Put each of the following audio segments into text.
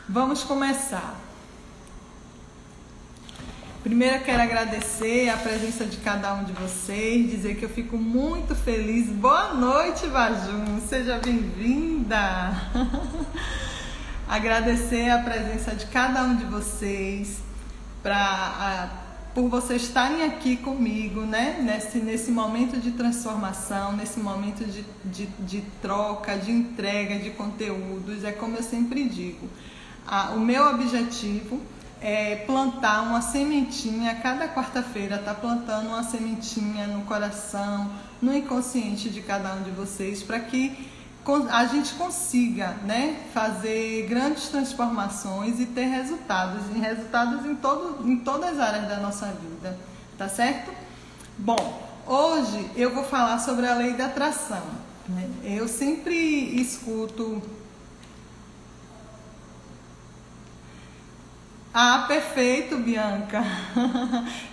Vamos começar. Primeiro eu quero agradecer a presença de cada um de vocês, dizer que eu fico muito feliz. Boa noite, Vajum, seja bem-vinda. Agradecer a presença de cada um de vocês, por vocês estarem aqui comigo, né? Nesse momento de transformação, nesse momento de troca, de entrega de conteúdos. É como eu sempre digo, o meu objetivo é plantar uma sementinha, cada quarta-feira tá plantando uma sementinha no coração, no inconsciente de cada um de vocês, para que a gente consiga, né, fazer grandes transformações e ter resultados em todas as áreas da nossa vida, tá certo? Bom, hoje eu vou falar sobre a lei da atração, né? Eu sempre escuto... Ah, perfeito, Bianca.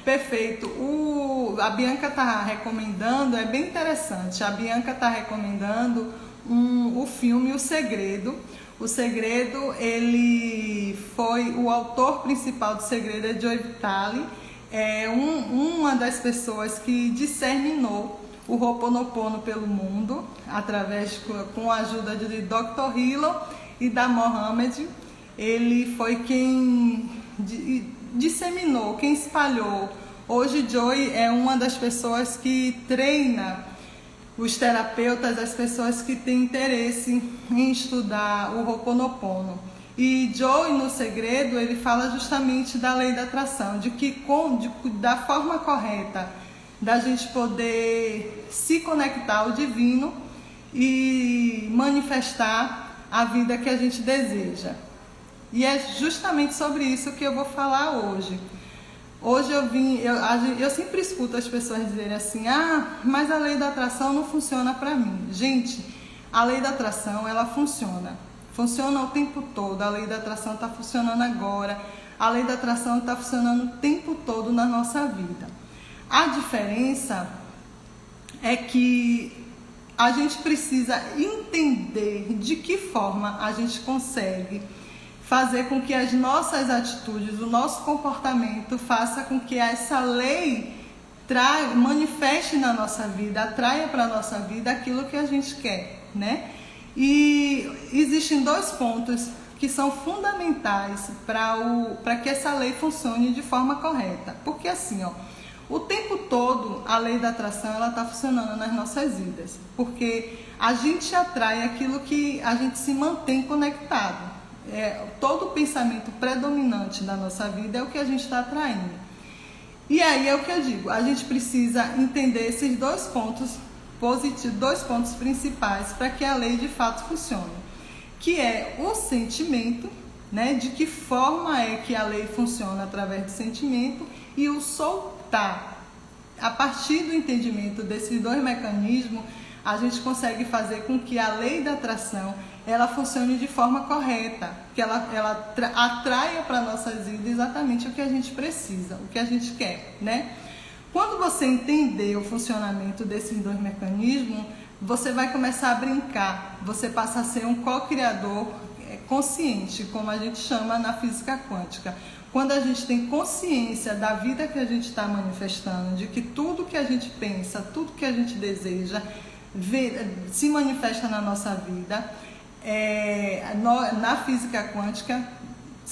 Perfeito. A Bianca está recomendando, é bem interessante. A Bianca está recomendando o filme O Segredo. O Segredo, ele foi o autor principal do Segredo, é Joe Vitale. É uma das pessoas que disseminou o Ho'oponopono pelo mundo, com a ajuda de Dr. Hilo e da Mohammed. Ele foi quem disseminou, quem espalhou. Hoje Joy é uma das pessoas que treina os terapeutas, as pessoas que têm interesse em estudar o Ho'oponopono. E Joy, no Segredo, ele fala justamente da lei da atração, da forma correta da gente poder se conectar ao divino e manifestar a vida que a gente deseja. E é justamente sobre isso que eu vou falar hoje. Hoje eu sempre escuto as pessoas dizerem assim, mas a lei da atração não funciona para mim. Gente, a lei da atração, ela funciona o tempo todo. A lei da atração está funcionando agora, a lei da atração está funcionando o tempo todo na nossa vida. A diferença é que a gente precisa entender de que forma a gente consegue fazer com que as nossas atitudes, o nosso comportamento faça com que essa lei manifeste na nossa vida, atraia para a nossa vida aquilo que a gente quer, né? E existem dois pontos que são fundamentais para que essa lei funcione de forma correta. Porque assim, o tempo todo a lei da atração ela está funcionando nas nossas vidas. Porque a gente atrai aquilo que a gente se mantém conectado. Todo o pensamento predominante da nossa vida é o que a gente está atraindo. E aí é o que eu digo, a gente precisa entender esses dois pontos positivos, dois pontos principais para que a lei de fato funcione, que é o sentimento, né, de que forma é que a lei funciona através do sentimento, e o soltar. A partir do entendimento desses dois mecanismos, a gente consegue fazer com que a lei da atração ela funcione de forma correta, que ela atraia para nossas vidas exatamente o que a gente precisa, o que a gente quer, né? Quando você entender o funcionamento desses dois mecanismos, você vai começar a brincar, você passa a ser um co-criador consciente, como a gente chama na física quântica. Quando a gente tem consciência da vida que a gente está manifestando, de que tudo que a gente pensa, tudo que a gente deseja, se manifesta na nossa vida, na física quântica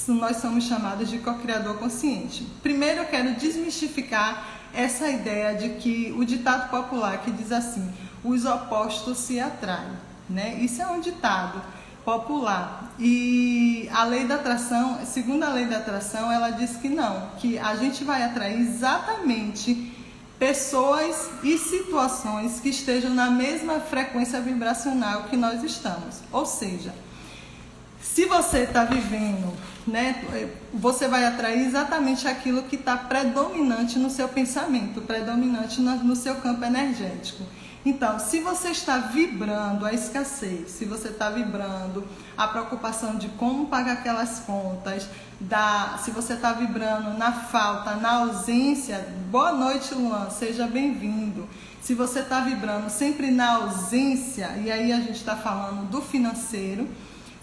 nós somos chamados de co-criador consciente. Primeiro eu quero desmistificar essa ideia de que o ditado popular que diz assim, os opostos se atraem, né? Isso é um ditado popular, e a lei da atração, segundo a lei da atração, ela diz que não, que a gente vai atrair exatamente pessoas e situações que estejam na mesma frequência vibracional que nós estamos. Ou seja, se você está vivendo, né, você vai atrair exatamente aquilo que está predominante no seu pensamento, predominante no seu campo energético. Então, se você está vibrando a escassez, se você está vibrando a preocupação de como pagar aquelas contas, se você está vibrando na falta, na ausência, boa noite, Luan, seja bem-vindo. Se você está vibrando sempre na ausência, e aí a gente está falando do financeiro,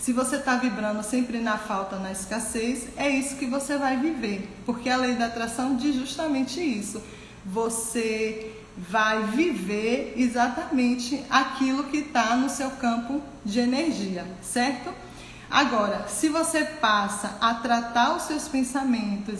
Se você está vibrando sempre na falta, na escassez, é isso que você vai viver, porque a lei da atração diz justamente isso. Você vai viver exatamente aquilo que está no seu campo de energia, certo? Agora, se você passa a tratar os seus pensamentos,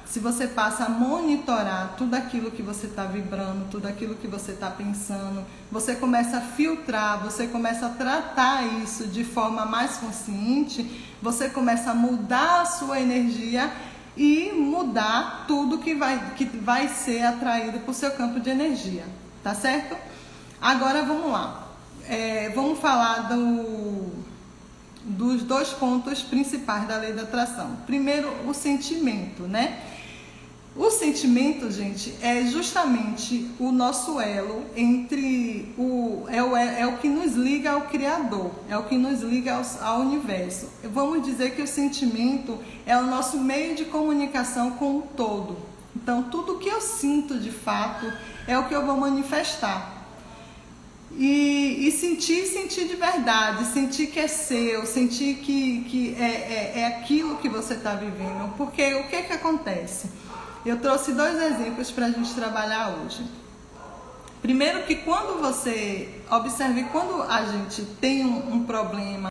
se você passa a monitorar tudo aquilo que você está vibrando, tudo aquilo que você está pensando, você começa a filtrar, você começa a tratar isso de forma mais consciente, você começa a mudar a sua energia e mudar tudo que vai ser atraído para o seu campo de energia, tá certo? Agora vamos lá, vamos falar dos dois pontos principais da lei da atração. Primeiro, o sentimento, né? O sentimento, gente, é justamente o nosso elo entre é o que nos liga ao Criador, é o que nos liga ao universo. Vamos dizer que o sentimento é o nosso meio de comunicação com o todo. Então, tudo que eu sinto de fato é o que eu vou manifestar. E sentir de verdade, sentir que é seu, sentir que é aquilo que você está vivendo. Porque o que acontece? Eu trouxe dois exemplos para a gente trabalhar hoje. Primeiro que quando você observe, quando a gente tem um problema,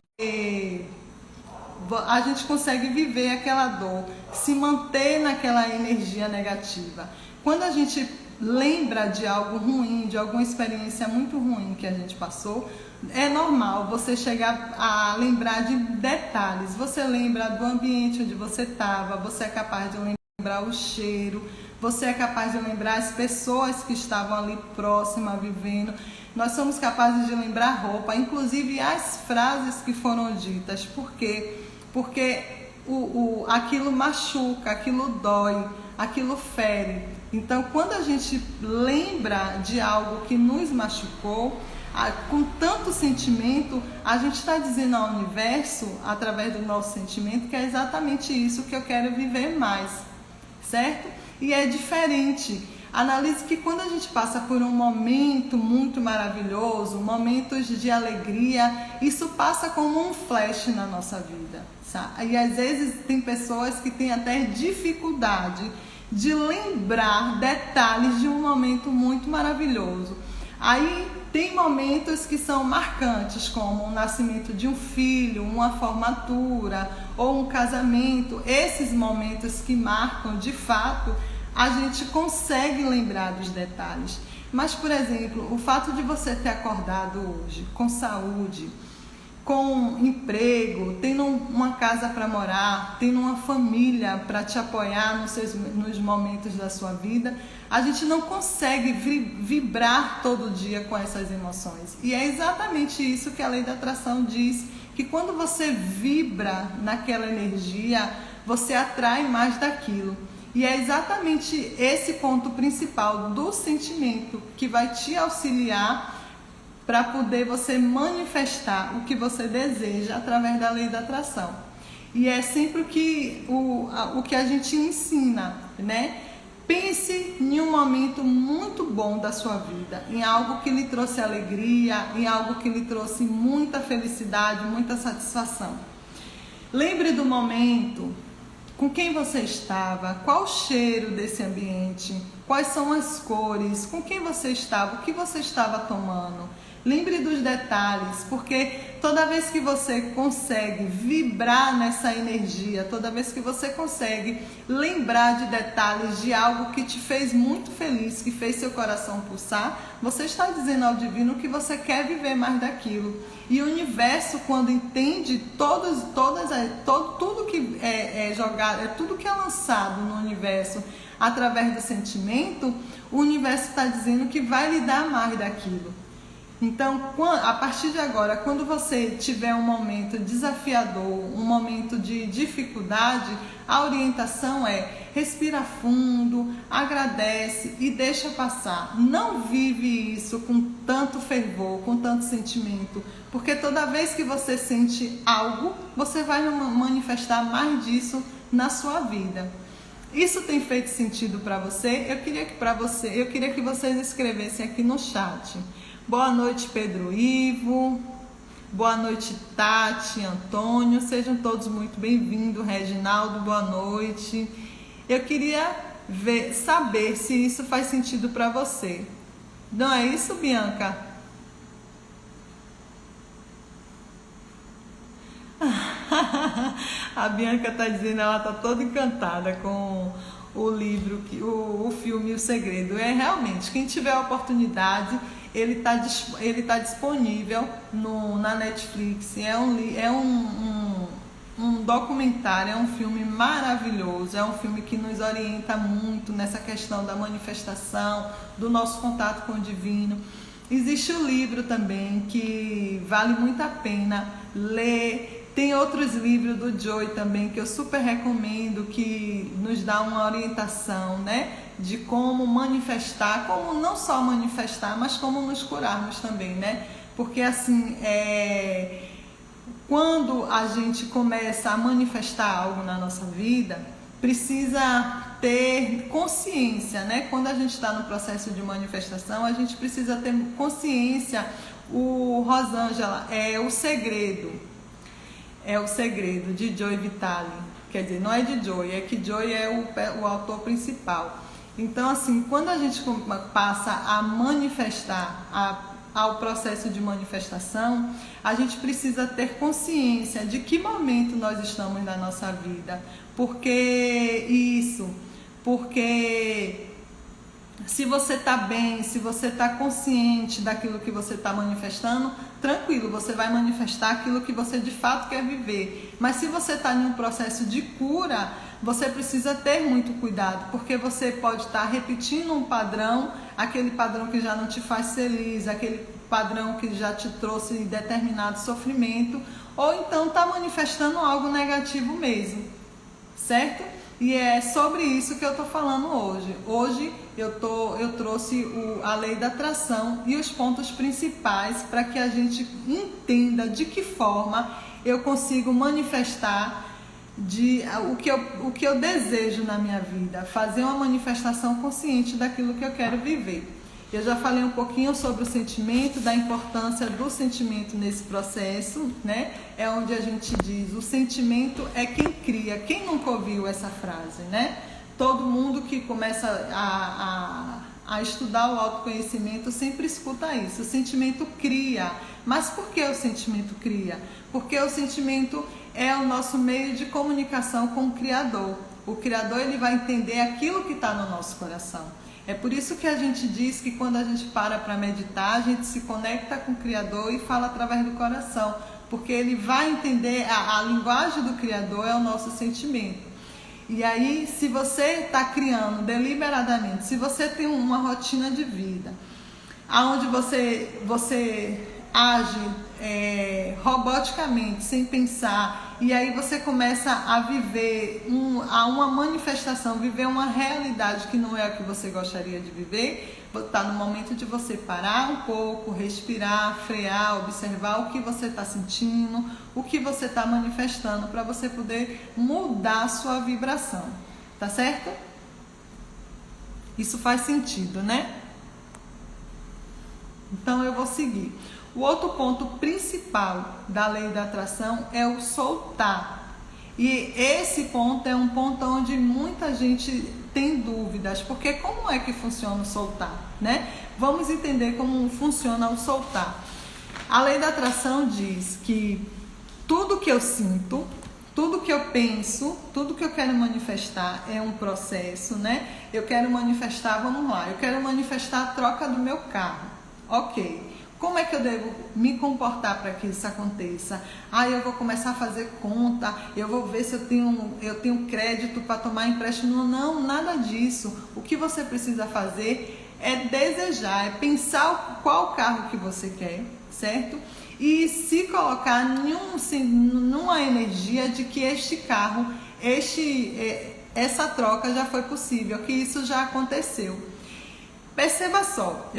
a gente consegue viver aquela dor, se manter naquela energia negativa. Quando a gente lembra de algo ruim, de alguma experiência muito ruim que a gente passou, é normal você chegar a lembrar de detalhes. Você lembra do ambiente onde você estava, você é capaz de lembrar o cheiro, você é capaz de lembrar as pessoas que estavam ali próximas vivendo. Nós somos capazes de lembrar a roupa, inclusive as frases que foram ditas. Por quê? Porque aquilo machuca, aquilo dói, aquilo fere. Então, quando a gente lembra de algo que nos machucou, com tanto sentimento, a gente está dizendo ao universo, através do nosso sentimento, que é exatamente isso que eu quero viver mais, certo? E é diferente. Analise que quando a gente passa por um momento muito maravilhoso, momentos de alegria, isso passa como um flash na nossa vida, sabe? E às vezes tem pessoas que têm até dificuldade de lembrar detalhes de um momento muito maravilhoso. Aí tem momentos que são marcantes, como o nascimento de um filho, uma formatura ou um casamento. Esses momentos que marcam de fato, a gente consegue lembrar dos detalhes. Mas, por exemplo, o fato de você ter acordado hoje com saúde, com emprego, tendo uma casa para morar, tendo uma família para te apoiar nos momentos da sua vida, a gente não consegue vibrar todo dia com essas emoções. E é exatamente isso que a lei da atração diz, que quando você vibra naquela energia, você atrai mais daquilo. E é exatamente esse ponto principal do sentimento que vai te auxiliar para poder você manifestar o que você deseja através da lei da atração. E é sempre o que a gente ensina, né? Pense em um momento muito bom da sua vida, em algo que lhe trouxe alegria, em algo que lhe trouxe muita felicidade, muita satisfação. Lembre do momento, com quem você estava, qual o cheiro desse ambiente, quais são as cores, com quem você estava, o que você estava tomando. Lembre dos detalhes, porque toda vez que você consegue vibrar nessa energia, toda vez que você consegue lembrar de detalhes de algo que te fez muito feliz, que fez seu coração pulsar, você está dizendo ao divino que você quer viver mais daquilo. E o universo, quando entende tudo que é jogado, tudo que é lançado no universo através do sentimento, o universo está dizendo que vai lhe dar mais daquilo. Então, a partir de agora, quando você tiver um momento desafiador, um momento de dificuldade, a orientação é: respira fundo, agradece e deixa passar. Não vive isso com tanto fervor, com tanto sentimento, porque toda vez que você sente algo, você vai manifestar mais disso na sua vida. Isso tem feito sentido para você? Eu queria que vocês escrevessem aqui no chat. Boa noite, Pedro Ivo. Boa noite, Tati, Antônio, sejam todos muito bem-vindos. Reginaldo, boa noite. Eu queria saber se isso faz sentido para você. Não é isso, Bianca? A Bianca está dizendo, ela está toda encantada com o livro, o filme O Segredo. É realmente, quem tiver a oportunidade, ele tá disponível na Netflix. É um documentário, é um filme maravilhoso, é um filme que nos orienta muito nessa questão da manifestação, do nosso contato com o divino. Existe o livro também que vale muito a pena ler. Tem outros livros do Joy também que eu super recomendo, que nos dá uma orientação, né, de como manifestar, como não só manifestar, mas como nos curarmos também, né? Porque assim, quando a gente começa a manifestar algo na nossa vida, precisa ter consciência, né? Quando a gente está no processo de manifestação, a gente precisa ter consciência. O Rosângela, O Segredo. É O Segredo, de Joy Vitale. Quer dizer, não é de Joy, é que Joy é o autor principal. Então, assim, quando a gente passa a manifestar, ao processo de manifestação, a gente precisa ter consciência de que momento nós estamos na nossa vida. Porque se você está bem, se você está consciente daquilo que você está manifestando, tranquilo, você vai manifestar aquilo que você de fato quer viver. Mas se você está em um processo de cura, você precisa ter muito cuidado, porque você pode estar repetindo um padrão, aquele padrão que já não te faz feliz, aquele padrão que já te trouxe determinado sofrimento, ou então está manifestando algo negativo mesmo, certo? E é sobre isso que eu estou falando hoje. Hoje eu trouxe a lei da atração e os pontos principais para que a gente entenda de que forma eu consigo manifestar o que eu desejo na minha vida, fazer uma manifestação consciente daquilo que eu quero viver. Eu já falei um pouquinho sobre o sentimento, da importância do sentimento nesse processo, né? É onde a gente diz, o sentimento é quem cria. Quem nunca ouviu essa frase, né? Todo mundo que começa a estudar o autoconhecimento sempre escuta isso. O sentimento cria. Mas por que o sentimento cria? Porque o sentimento é o nosso meio de comunicação com o Criador. O Criador, ele vai entender aquilo que está no nosso coração. É por isso que a gente diz que quando a gente para meditar, a gente se conecta com o Criador e fala através do coração, porque ele vai entender, a linguagem do Criador é o nosso sentimento. E aí, se você está criando deliberadamente, se você tem uma rotina de vida, onde você age roboticamente, sem pensar, e aí você começa a viver uma manifestação, viver uma realidade que não é a que você gostaria de viver, está no momento de você parar um pouco, respirar, frear, observar o que você está sentindo, o que você está manifestando, para você poder mudar a sua vibração, tá certo? Isso faz sentido, né? Então eu vou seguir. O outro ponto principal da lei da atração é o soltar. E esse ponto é um ponto onde muita gente tem dúvidas, porque como é que funciona o soltar, né? Vamos entender como funciona o soltar. A lei da atração diz que tudo que eu sinto, tudo que eu penso, tudo que eu quero manifestar é um processo, né? Eu quero manifestar, vamos lá, eu quero manifestar a troca do meu carro. Ok. Como é que eu devo me comportar para que isso aconteça? Eu vou começar a fazer conta, eu vou ver se eu tenho crédito para tomar empréstimo. Não, nada disso. O que você precisa fazer é desejar, é pensar qual carro que você quer, certo? E se colocar numa energia de que este carro, essa troca já foi possível, que isso já aconteceu. Perceba só,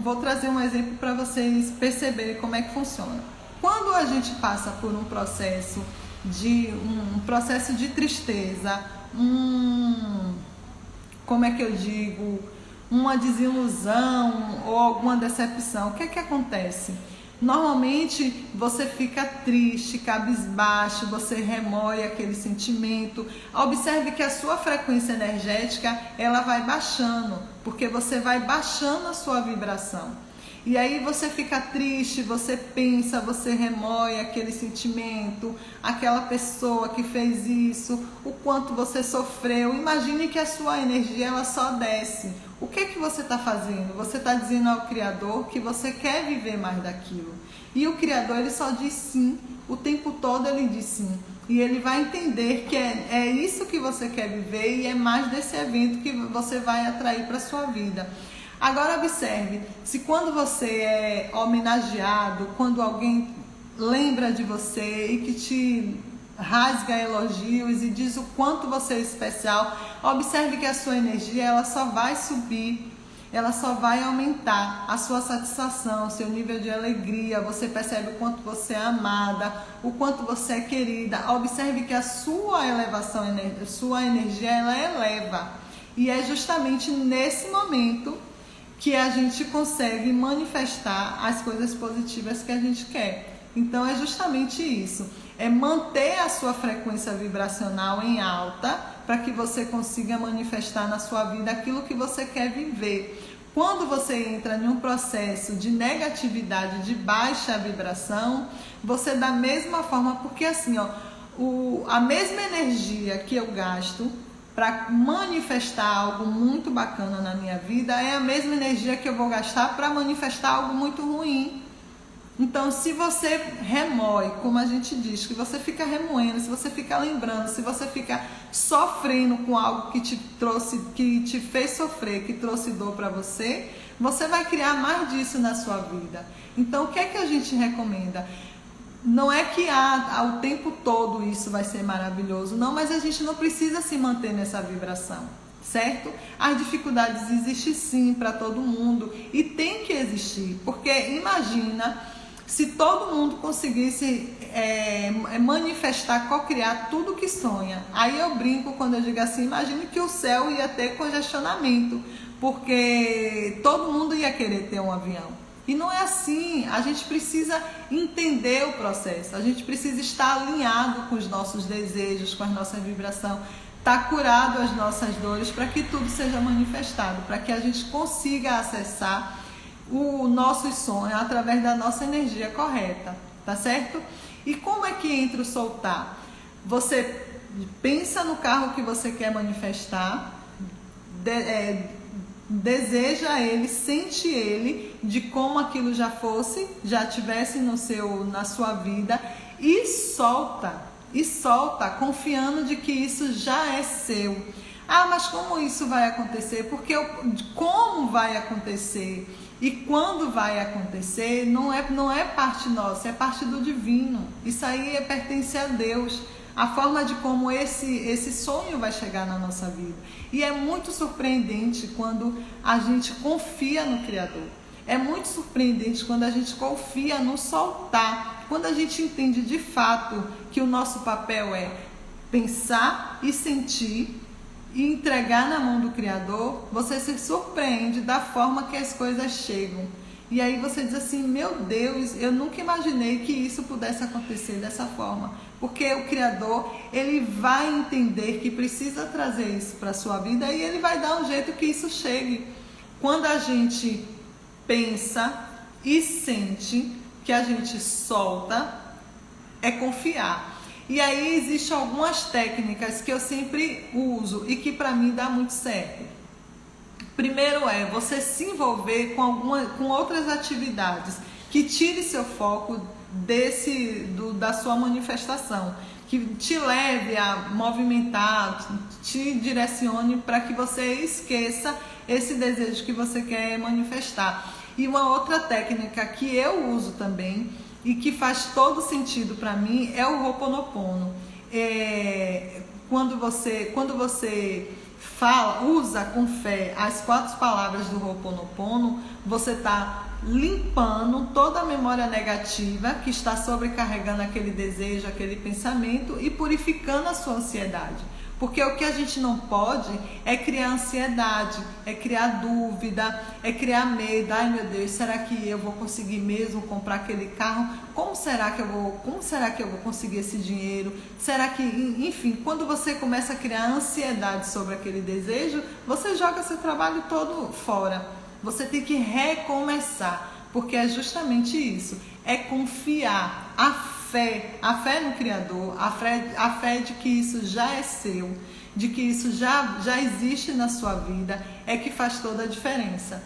vou trazer um exemplo para vocês perceberem como é que funciona. Quando a gente passa por um processo de tristeza, como é que eu digo, uma desilusão ou alguma decepção, o que é que acontece? Normalmente você fica triste, cabisbaixo, você remoe aquele sentimento. Observe que a sua frequência energética ela vai baixando, porque você vai baixando a sua vibração. E aí você fica triste, você pensa, você remoe aquele sentimento, aquela pessoa que fez isso, o quanto você sofreu. Imagine que a sua energia ela só desce. O que é que você está fazendo? Você está dizendo ao Criador que você quer viver mais daquilo. E o Criador ele só diz sim, o tempo todo ele diz sim. E ele vai entender que é isso que você quer viver e é mais desse evento que você vai atrair para a sua vida. Agora observe, se quando você é homenageado, quando alguém lembra de você e que te rasga elogios e diz o quanto você é especial, observe que a sua energia ela só vai subir, ela só vai aumentar a sua satisfação, o seu nível de alegria, você percebe o quanto você é amada, o quanto você é querida. Observe que a sua elevação, sua energia ela eleva e é justamente nesse momento que a gente consegue manifestar as coisas positivas que a gente quer. Então é justamente isso, é manter a sua frequência vibracional em alta para que você consiga manifestar na sua vida aquilo que você quer viver. Quando você entra em um processo de negatividade, de baixa vibração, você da mesma forma, porque assim, a mesma energia que eu gasto para manifestar algo muito bacana na minha vida é a mesma energia que eu vou gastar para manifestar algo muito ruim. Então, se você remoe, como a gente diz, que você fica remoendo, se você fica lembrando, se você fica sofrendo com algo que te trouxe, que te fez sofrer, que trouxe dor para você, você vai criar mais disso na sua vida. Então, o que é que a gente recomenda? Não é que o tempo todo isso vai ser maravilhoso, não, mas a gente não precisa se manter nessa vibração, certo? As dificuldades existem sim para todo mundo e tem que existir, porque imagina se todo mundo conseguisse manifestar, co-criar tudo que sonha. Aí eu brinco quando eu digo assim, imagine que o céu ia ter congestionamento, porque todo mundo ia querer ter um avião. E não é assim, a gente precisa entender o processo, a gente precisa estar alinhado com os nossos desejos, com a nossa vibração, estar curado as nossas dores para que tudo seja manifestado, para que a gente consiga acessar o nosso sonho através da nossa energia correta, tá certo? E como é que entra o soltar? Você pensa no carro que você quer manifestar, deseja ele, sente ele, de como aquilo já fosse, já tivesse na sua vida e solta, confiando de que isso já é seu. Ah, mas como isso vai acontecer? Porque como vai acontecer e quando vai acontecer não é parte nossa, é parte do divino. Isso aí pertence a Deus. A forma de como esse sonho vai chegar na nossa vida. E é muito surpreendente quando a gente confia no Criador. É muito surpreendente quando a gente confia no soltar. Quando a gente entende de fato que o nosso papel é pensar e sentir e entregar na mão do Criador, você se surpreende da forma que as coisas chegam. E aí você diz assim, meu Deus, eu nunca imaginei que isso pudesse acontecer dessa forma. Porque o Criador, ele vai entender que precisa trazer isso para a sua vida e ele vai dar um jeito que isso chegue. Quando a gente pensa e sente, que a gente solta, é confiar. E aí existem algumas técnicas que eu sempre uso e que para mim dá muito certo. Primeiro é você se envolver com outras atividades que tire seu foco da sua manifestação, que te leve a movimentar, te direcione para que você esqueça esse desejo que você quer manifestar. E uma outra técnica que eu uso também e que faz todo sentido para mim é o Ho'oponopono. Quando você usa com fé as 4 palavras do Ho'oponopono, você está limpando toda a memória negativa que está sobrecarregando aquele desejo, aquele pensamento e purificando a sua ansiedade. Porque o que a gente não pode é criar ansiedade, é criar dúvida, é criar medo. Ai meu Deus, será que eu vou conseguir mesmo comprar aquele carro? Como será que eu vou conseguir esse dinheiro? Será que, enfim, quando você começa a criar ansiedade sobre aquele desejo, você joga seu trabalho todo fora. Você tem que recomeçar, porque é justamente isso, é confiar, a fé no Criador, a fé de que isso já é seu, de que isso já existe na sua vida, é que faz toda a diferença.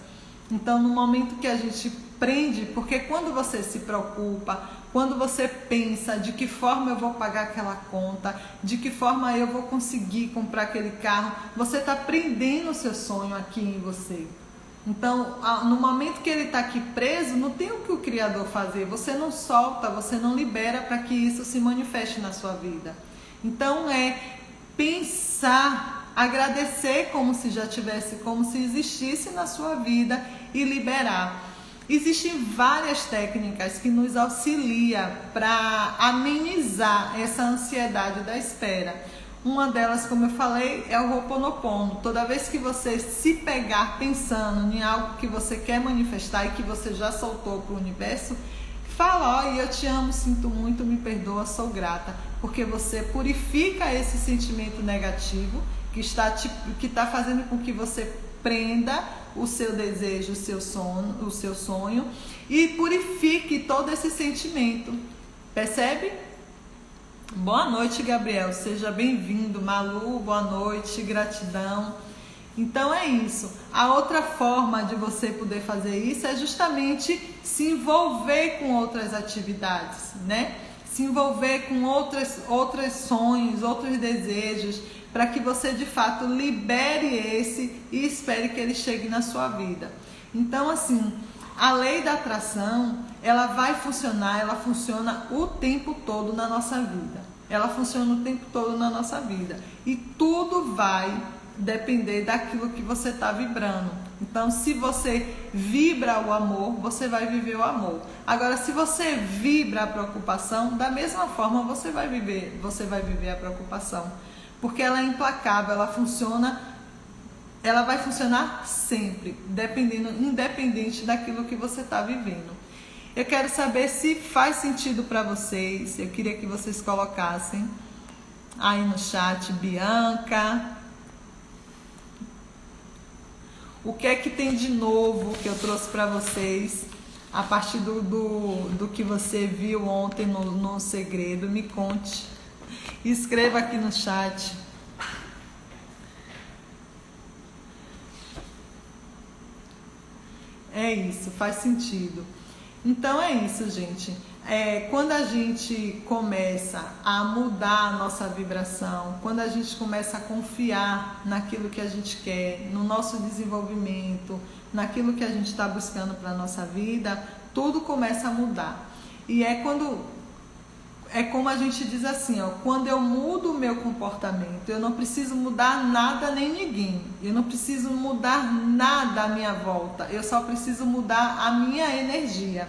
Então, no momento que a gente prende, porque quando você se preocupa, quando você pensa de que forma eu vou pagar aquela conta, de que forma eu vou conseguir comprar aquele carro, você está prendendo o seu sonho aqui em você. Então, no momento que ele está aqui preso, não tem o que o Criador fazer. Você não solta, você não libera para que isso se manifeste na sua vida. Então, é pensar, agradecer como se já tivesse, como se existisse na sua vida e liberar. Existem várias técnicas que nos auxiliam para amenizar essa ansiedade da espera. Uma delas, como eu falei, é o Ho'oponopono. Toda vez que você se pegar pensando em algo que você quer manifestar e que você já soltou para o universo, fala, eu te amo, sinto muito, me perdoa, sou grata. Porque você purifica esse sentimento negativo que está fazendo com que você prenda o seu desejo, o seu sonho e purifique todo esse sentimento. Percebe? Boa noite, Gabriel, seja bem-vindo. Malu, boa noite, gratidão. Então é isso. A outra forma de você poder fazer isso é justamente se envolver com outras atividades, né? Se envolver com outros sonhos, outros desejos, para que você de fato libere esse e espere que ele chegue na sua vida. Então, assim, a lei da atração, ela vai funcionar, ela funciona o tempo todo na nossa vida. Ela funciona o tempo todo na nossa vida. E tudo vai depender daquilo que você está vibrando. Então, se você vibra o amor, você vai viver o amor. Agora, se você vibra a preocupação, da mesma forma você vai viver a preocupação. Porque ela é implacável, ela vai funcionar sempre, independente daquilo que você está vivendo. Eu quero saber se faz sentido para vocês. Eu queria que vocês colocassem aí no chat, Bianca. O que é que tem de novo que eu trouxe para vocês a partir do que você viu ontem no segredo? Me conte. Escreva aqui no chat. É isso, faz sentido. Então é isso, gente. Quando a gente começa a mudar a nossa vibração, quando a gente começa a confiar naquilo que a gente quer, no nosso desenvolvimento, naquilo que a gente está buscando para a nossa vida, tudo começa a mudar. E como a gente diz assim, quando eu mudo o meu comportamento, eu não preciso mudar nada nem ninguém, eu não preciso mudar nada à minha volta, eu só preciso mudar a minha energia.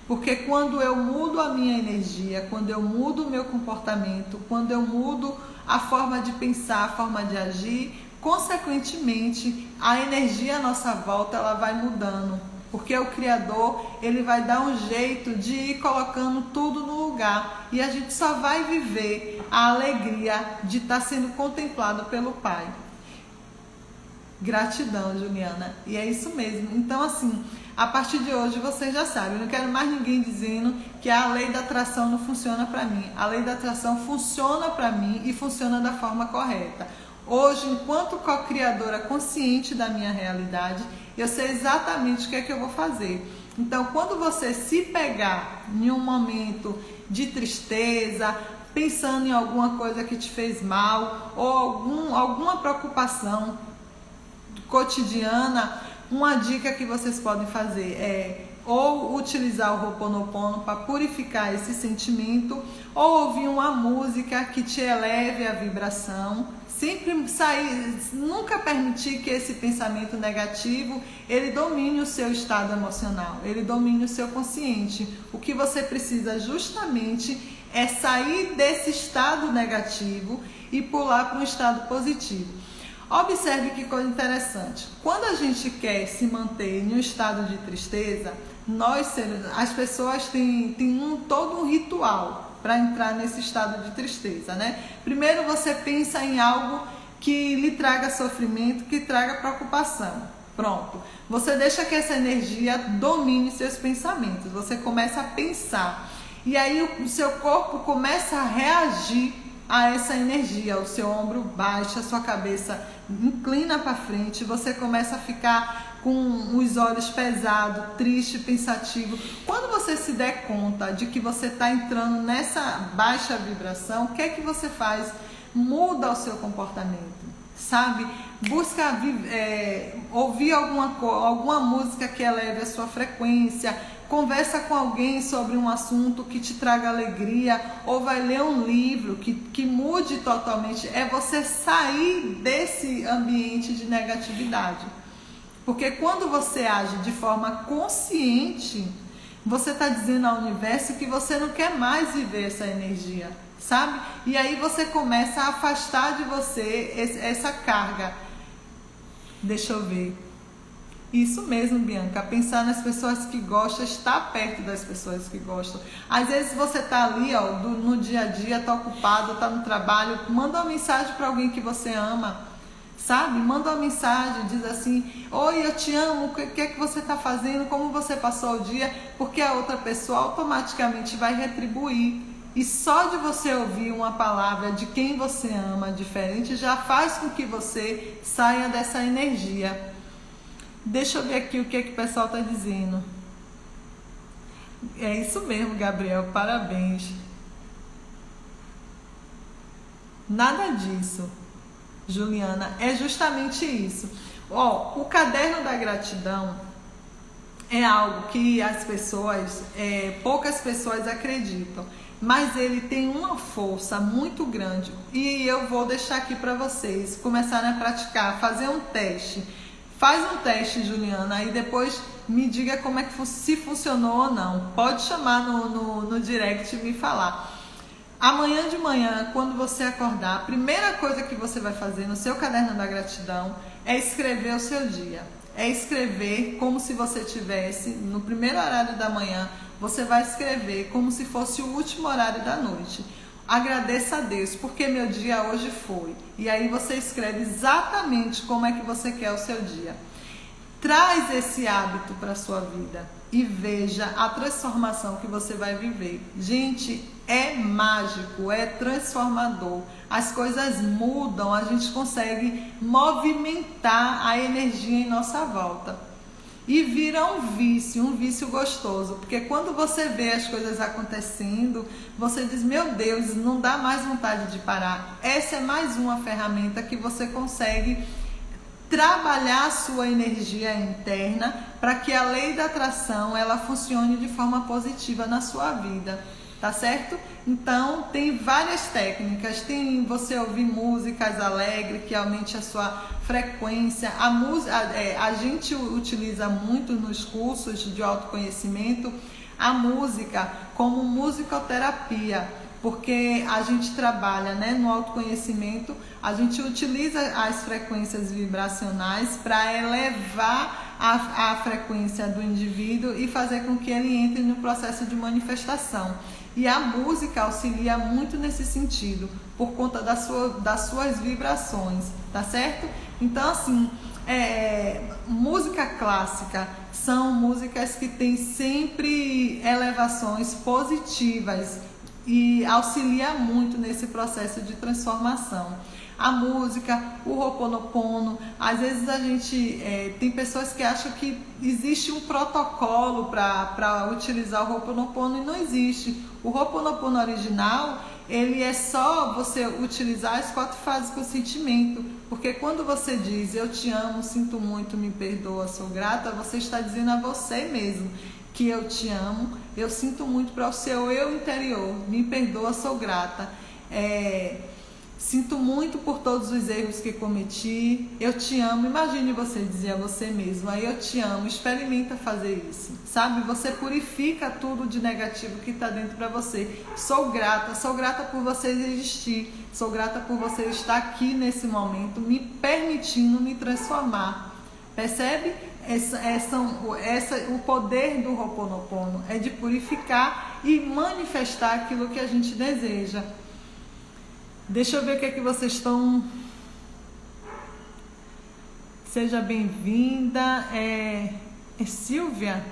Porque quando eu mudo a minha energia, quando eu mudo o meu comportamento, quando eu mudo a forma de pensar, a forma de agir, consequentemente a energia à nossa volta ela vai mudando. Porque o Criador, ele vai dar um jeito de ir colocando tudo no lugar. E a gente só vai viver a alegria de estar sendo contemplado pelo Pai. Gratidão, Juliana. E é isso mesmo. Então, assim, a partir de hoje vocês já sabem. Eu não quero mais ninguém dizendo que a lei da atração não funciona para mim. A lei da atração funciona para mim e funciona da forma correta. Hoje, enquanto co-criadora consciente da minha realidade, eu sei exatamente o que é que eu vou fazer. Então, quando você se pegar em um momento de tristeza, pensando em alguma coisa que te fez mal, ou alguma preocupação cotidiana, uma dica que vocês podem fazer é ou utilizar o Ho'oponopono para purificar esse sentimento, ou ouvir uma música que te eleve a vibração. Sempre sair, nunca permitir que esse pensamento negativo, ele domine o seu estado emocional, ele domine o seu consciente. O que você precisa justamente é sair desse estado negativo e pular para um estado positivo. Observe que coisa interessante. Quando a gente quer se manter em um estado de tristeza, as pessoas têm todo um ritual para entrar nesse estado de tristeza, né? Primeiro você pensa em algo que lhe traga sofrimento, que traga preocupação. Pronto. Você deixa que essa energia domine seus pensamentos. Você começa a pensar. E aí o seu corpo começa a reagir a essa energia. O seu ombro baixa, a sua cabeça inclina para frente, você começa a ficar com os olhos pesados, triste, pensativo. Quando você se der conta de que você está entrando nessa baixa vibração, o que é que você faz? Muda o seu comportamento, sabe? Busca ouvir alguma música que eleve a sua frequência, conversa com alguém sobre um assunto que te traga alegria, ou vai ler um livro que mude totalmente. É você sair desse ambiente de negatividade. Porque quando você age de forma consciente, você está dizendo ao universo que você não quer mais viver essa energia, sabe? E aí você começa a afastar de você essa carga. Deixa eu ver. Isso mesmo, Bianca. Pensar nas pessoas que gostam, estar perto das pessoas que gostam. Às vezes você está ali, ó, no dia a dia, está ocupado, está no trabalho, manda uma mensagem para alguém que você ama, sabe? Manda uma mensagem, diz assim: oi, eu te amo, o que é que você está fazendo, como você passou o dia, porque a outra pessoa automaticamente vai retribuir. E só de você ouvir uma palavra de quem você ama diferente já faz com que você saia dessa energia. Deixa eu ver aqui o que o pessoal está dizendo. É isso mesmo, Gabriel, parabéns. Nada disso, Juliana, é justamente isso. Ó, o caderno da gratidão é algo que as pessoas, poucas pessoas acreditam, mas ele tem uma força muito grande e eu vou deixar aqui para vocês começarem a praticar, fazer um teste. Faz um teste, Juliana, e depois me diga como é que se funcionou ou não. Pode chamar no direct e me falar. Amanhã de manhã, quando você acordar, a primeira coisa que você vai fazer no seu caderno da gratidão é escrever o seu dia. É escrever como se você tivesse, no primeiro horário da manhã, você vai escrever como se fosse o último horário da noite. Agradeça a Deus, porque meu dia hoje foi. E aí você escreve exatamente como é que você quer o seu dia. Traz esse hábito para a sua vida e veja a transformação que você vai viver. Gente, é mágico, é transformador. As coisas mudam, a gente consegue movimentar a energia em nossa volta. E vira um vício gostoso, porque quando você vê as coisas acontecendo, você diz: meu Deus, não dá mais vontade de parar. Essa é mais uma ferramenta que você consegue trabalhar a sua energia interna para que a lei da atração ela funcione de forma positiva na sua vida. Tá certo? Então, tem várias técnicas. Tem você ouvir músicas alegres, que aumente a sua frequência. A gente utiliza muito nos cursos de autoconhecimento a música como musicoterapia, porque a gente trabalha, né, no autoconhecimento, a gente utiliza as frequências vibracionais para elevar a frequência do indivíduo e fazer com que ele entre no processo de manifestação. E a música auxilia muito nesse sentido, por conta das suas vibrações, tá certo? Então, assim, música clássica são músicas que têm sempre elevações positivas e auxilia muito nesse processo de transformação. A música, o Ho'oponopono, às vezes a gente tem pessoas que acham que existe um protocolo para utilizar o Ho'oponopono e não existe. O Ho'oponopono original, ele é só você utilizar as 4 fases com sentimento, porque quando você diz eu te amo, sinto muito, me perdoa, sou grata, você está dizendo a você mesmo que eu te amo, eu sinto muito para o seu eu interior, me perdoa, sou grata. Sinto muito por todos os erros que cometi. Eu te amo. Imagine você dizer a você mesmo: aí eu te amo. Experimenta fazer isso, sabe? Você purifica tudo de negativo que está dentro para você. Sou grata por você existir. Sou grata por você estar aqui nesse momento, me permitindo me transformar. Percebe? O poder do Ho'oponopono é de purificar e manifestar aquilo que a gente deseja. Deixa eu ver o que é que vocês estão. Seja bem-vinda. É Silvia?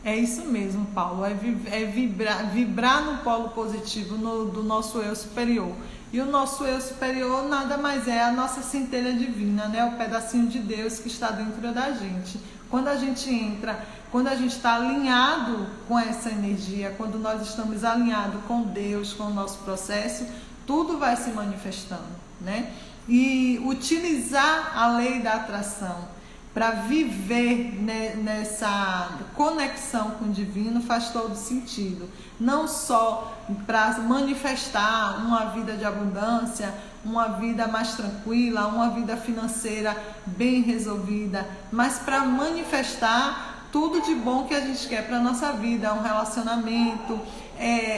É isso mesmo, Paulo. É vibrar no polo positivo do nosso eu superior. E o nosso eu superior nada mais é a nossa centelha divina, né? O pedacinho de Deus que está dentro da gente. Quando a gente entra, quando a gente está alinhado com essa energia, quando nós estamos alinhados com Deus, com o nosso processo, tudo vai se manifestando, né? E utilizar a lei da atração para viver nessa conexão com o divino faz todo sentido. Não só para manifestar uma vida de abundância, uma vida mais tranquila, uma vida financeira bem resolvida, mas para manifestar tudo de bom que a gente quer para a nossa vida, um relacionamento,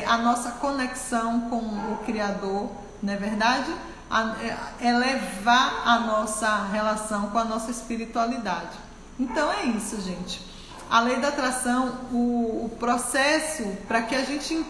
a nossa conexão com o Criador, não é verdade? Elevar a nossa relação com a nossa espiritualidade. Então é isso, gente. A lei da atração, o processo para que a gente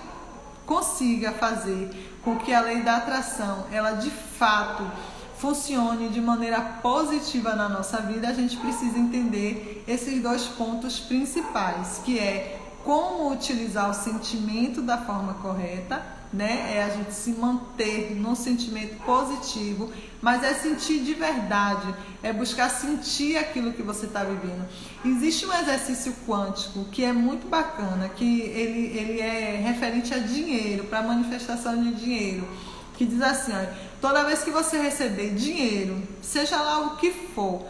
consiga fazer com que a lei da atração, ela de fato funcione de maneira positiva na nossa vida, a gente precisa entender esses dois pontos principais, que é como utilizar o sentimento da forma correta, né? É a gente se manter num sentimento positivo, mas é sentir de verdade, é buscar sentir aquilo que você está vivendo. Existe um exercício quântico que é muito bacana, que ele é referente a dinheiro, para manifestação de dinheiro, que diz assim, ó, toda vez que você receber dinheiro, seja lá o que for,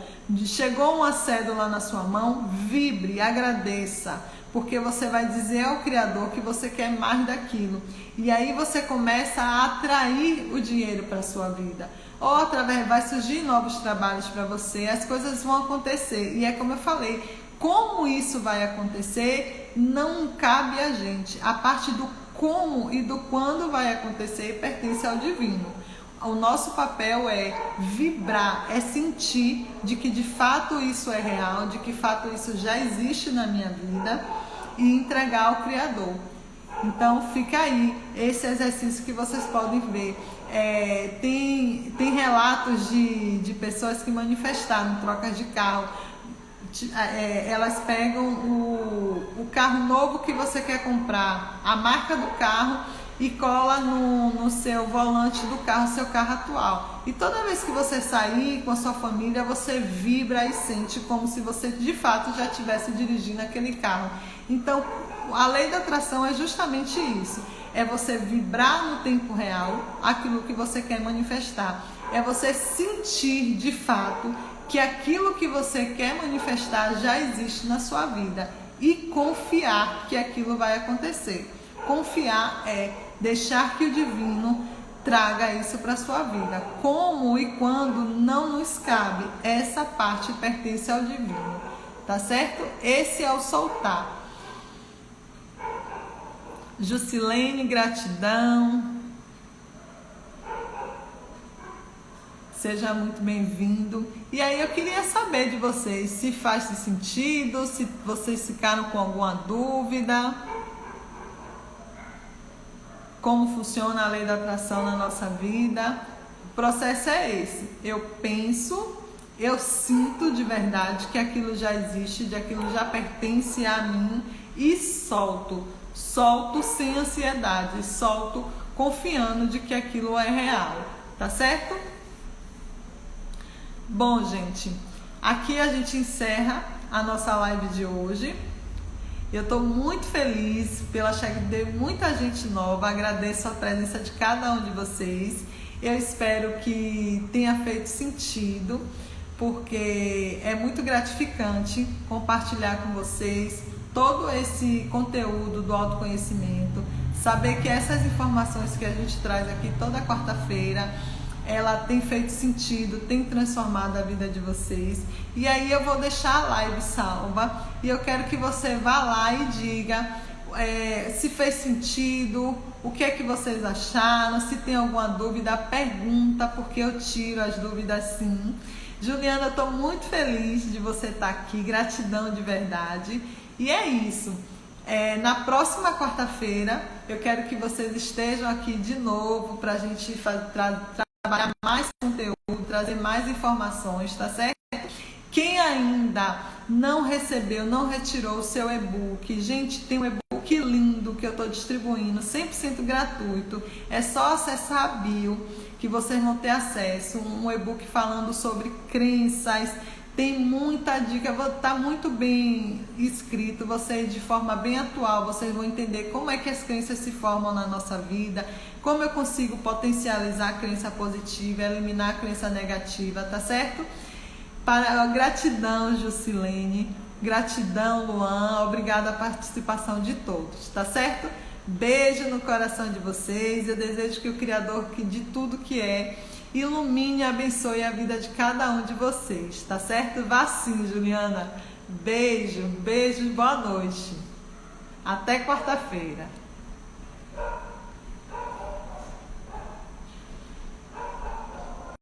chegou uma cédula na sua mão, vibre, agradeça, porque você vai dizer ao Criador que você quer mais daquilo. E aí você começa a atrair o dinheiro para a sua vida. Ou através, vai surgir novos trabalhos para você, as coisas vão acontecer. E é como eu falei, como isso vai acontecer, não cabe a gente. A parte do como e do quando vai acontecer pertence ao divino. O nosso papel é vibrar, é sentir de que de fato isso é real, de que de fato isso já existe na minha vida e entregar ao Criador. Então fica aí esse exercício que vocês podem ver. Tem relatos de pessoas que manifestaram trocas de carro. Elas pegam o carro novo que você quer comprar, a marca do carro, e cola no seu volante do carro, seu carro atual. E toda vez que você sair com a sua família, você vibra e sente como se você de fato já estivesse dirigindo aquele carro. Então, a lei da atração é justamente isso. É você vibrar no tempo real aquilo que você quer manifestar. É você sentir de fato que aquilo que você quer manifestar já existe na sua vida. E confiar que aquilo vai acontecer. Confiar é deixar que o divino traga isso para a sua vida. Como e quando não nos cabe. Essa parte pertence ao divino. Tá certo? Esse é o soltar. Jusilene, gratidão. Seja muito bem-vindo. E aí eu queria saber de vocês se faz sentido, se vocês ficaram com alguma dúvida. Como funciona a lei da atração na nossa vida. O processo é esse. Eu penso, eu sinto de verdade que aquilo já existe, que aquilo já pertence a mim e solto. Solto sem ansiedade, solto confiando de que aquilo é real, tá certo? Bom, gente, aqui a gente encerra a nossa live de hoje. Eu estou muito feliz pela chegada de muita gente nova, agradeço a presença de cada um de vocês. Eu espero que tenha feito sentido, porque é muito gratificante compartilhar com vocês todo esse conteúdo do autoconhecimento, saber que essas informações que a gente traz aqui toda quarta-feira, ela tem feito sentido, tem transformado a vida de vocês. E aí eu vou deixar a live salva e eu quero que você vá lá e diga se fez sentido, o que é que vocês acharam, se tem alguma dúvida, pergunta, porque eu tiro as dúvidas sim. Juliana, eu estou muito feliz de você estar aqui, gratidão de verdade. E é isso. Na próxima quarta-feira, eu quero que vocês estejam aqui de novo para a gente trabalhar mais conteúdo, trazer mais informações, tá certo? Quem ainda não recebeu, não retirou o seu e-book, gente, tem um e-book lindo que eu estou distribuindo, 100% gratuito. É só acessar a bio que vocês vão ter acesso. Um e-book falando sobre crenças. Tem muita dica, está muito bem escrito, vocês de forma bem atual, vocês vão entender como é que as crenças se formam na nossa vida, como eu consigo potencializar a crença positiva, eliminar a crença negativa, tá certo? Gratidão, Jusilene, gratidão, Luan, obrigada a participação de todos, tá certo? Beijo no coração de vocês, eu desejo que o Criador de tudo que é ilumine e abençoe a vida de cada um de vocês, tá certo? Vá sim, Juliana. Beijo, beijo, boa noite. Até quarta-feira.